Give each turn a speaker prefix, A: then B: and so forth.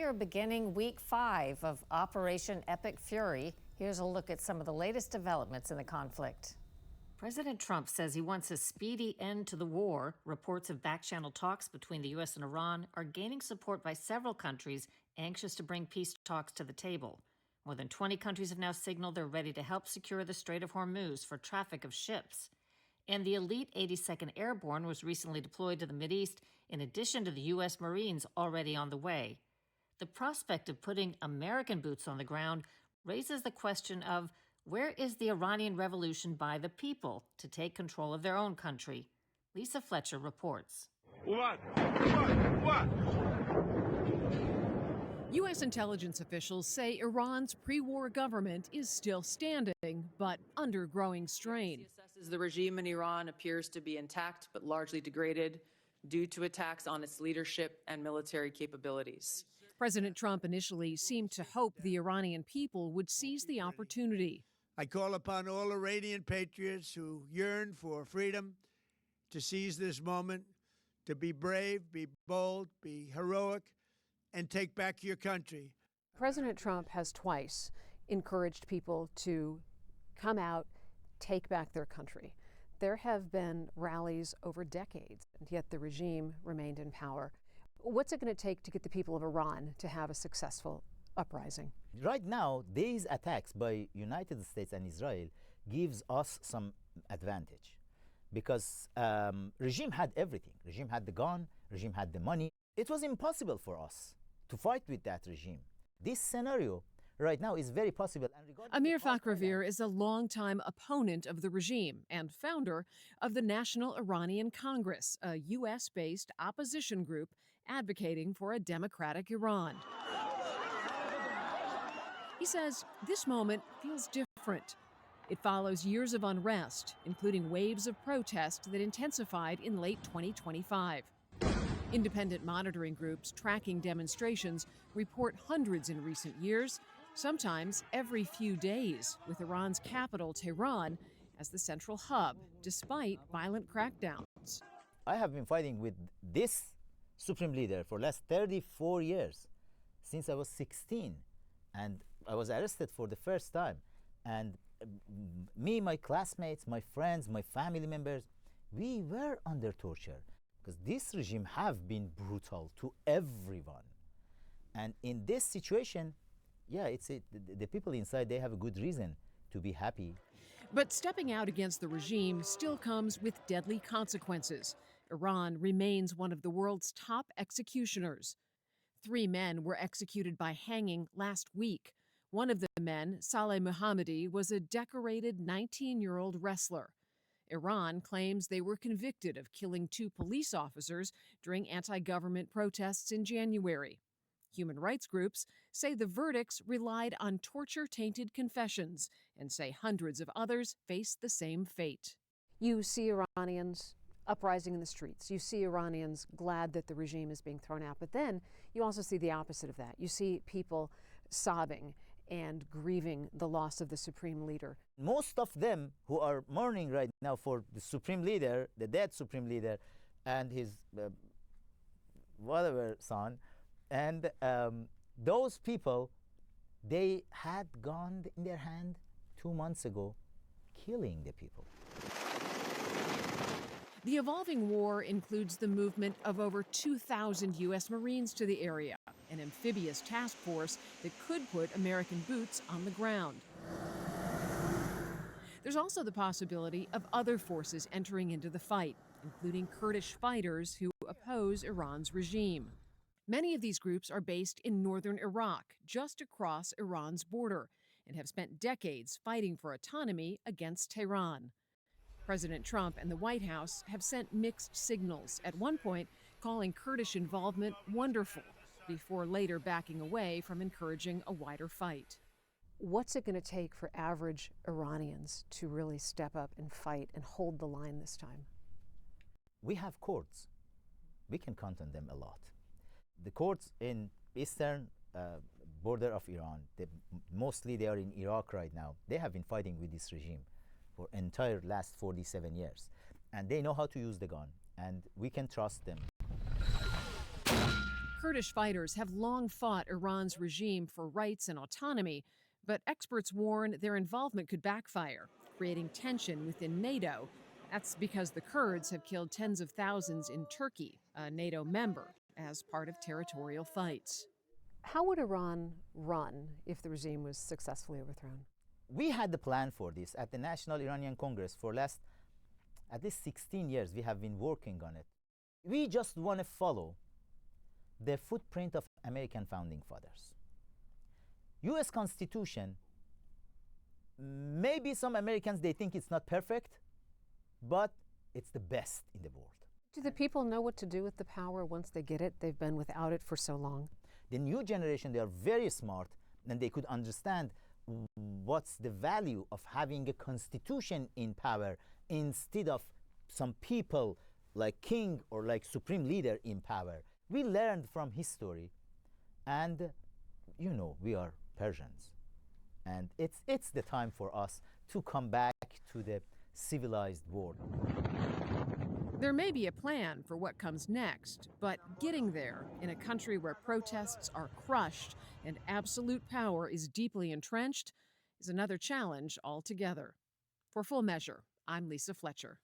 A: are beginning week 5 of Operation Epic Fury. Here's a look at some of the latest developments in the conflict. President Trump says he wants a speedy end to the war. Reports of backchannel talks between the U.S. and Iran are gaining support by several countries anxious to bring peace talks to the table. More than 20 countries have now signaled they're ready to help secure the Strait of Hormuz for traffic of ships. And the elite 82nd Airborne was recently deployed to the Mideast, in addition to the U.S. Marines already on the way. The prospect of putting American boots on the ground raises the question of where is the Iranian revolution by the people to take control of their own country? Lisa Fletcher reports.
B: U.S. intelligence officials say Iran's pre-war government is still standing, but under growing strain.
C: The regime in Iran appears to be intact but largely degraded due to attacks on its leadership and military capabilities.
B: President Trump initially seemed to hope the Iranian people would seize the opportunity.
D: I call upon all Iranian patriots who yearn for freedom to seize this moment, to be brave, be bold, be heroic, and take back your country.
B: President Trump has twice encouraged people to come out, take back their country. There have been rallies over decades, and yet the regime remained in power. What's it going to take to get the people of Iran to have a successful uprising?
E: Right now, these attacks by United States and Israel gives us some advantage because regime had everything. Regime had the gun, regime had the money. It was impossible for us to fight with that regime. This scenario right now is very possible.
B: Amir Fakhravir is a longtime opponent of the regime and founder of the National Iranian Congress, a U.S.-based opposition group advocating for a democratic Iran. He says this moment feels different. It follows years of unrest, including waves of protest that intensified in late 2025. Independent monitoring groups tracking demonstrations report hundreds in recent years, sometimes every few days, with Iran's capital, Tehran, as the central hub, despite violent crackdowns.
E: I have been fighting with this supreme leader for the last 34 years, since I was 16, and I was arrested for the first time. And me, my classmates, my friends, my family members, we were under torture. Because this regime have been brutal to everyone. And in this situation, yeah, the people inside, they have a good reason to be happy.
B: But stepping out against the regime still comes with deadly consequences. Iran remains one of the world's top executioners. 3 men were executed by hanging last week. One of the men, Saleh Mohammadi, was a decorated 19-year-old wrestler. Iran claims they were convicted of killing 2 police officers during anti-government protests in January. Human rights groups say the verdicts relied on torture-tainted confessions and say hundreds of others face the same fate. You see Iranians uprising in the streets. You see Iranians glad that the regime is being thrown out. But then you also see the opposite of that. You see people sobbing and grieving the loss of the supreme leader.
E: Most of them who are mourning right now for the supreme leader, the dead supreme leader, and his whatever son, and those people, they had gun in their hand 2 months ago, killing the people.
B: The evolving war includes the movement of over 2,000 U.S. Marines to the area, an amphibious task force that could put American boots on the ground. There's also the possibility of other forces entering into the fight, including Kurdish fighters who oppose Iran's regime. Many of these groups are based in northern Iraq, just across Iran's border, and have spent decades fighting for autonomy against Tehran. President Trump and the White House have sent mixed signals, at one point calling Kurdish involvement wonderful, before later backing away from encouraging a wider fight. What's it going to take for average Iranians to really step up and fight and hold the line this time?
E: We have courts. We can count on them a lot. The courts in eastern border of Iran, mostly they are in Iraq right now. They have been fighting with this regime for entire last 47 years. And they know how to use the gun, and we can trust them.
B: Kurdish fighters have long fought Iran's regime for rights and autonomy, but experts warn their involvement could backfire, creating tension within NATO. That's because the Kurds have killed tens of thousands in Turkey, a NATO member, as part of territorial fights.
F: How would Iran run if the regime was successfully overthrown?
E: We had the plan for this at the National Iranian Congress for at least 16 years. We have been working on it. We just want to follow the footprint of American founding fathers. US Constitution, maybe some Americans, they think it's not perfect, but it's the best in the world.
F: Do the people know what to do with the power once they get it? They've been without it for so long.
E: The new generation, they are very smart, and they could understand what's the value of having a constitution in power instead of some people like king or like supreme leader in power. We learned from history, and we are Persians, and it's the time for us to come back to the civilized world.
B: There may be a plan for what comes next, but getting there in a country where protests are crushed and absolute power is deeply entrenched is another challenge altogether. For Full Measure, I'm Lisa Fletcher.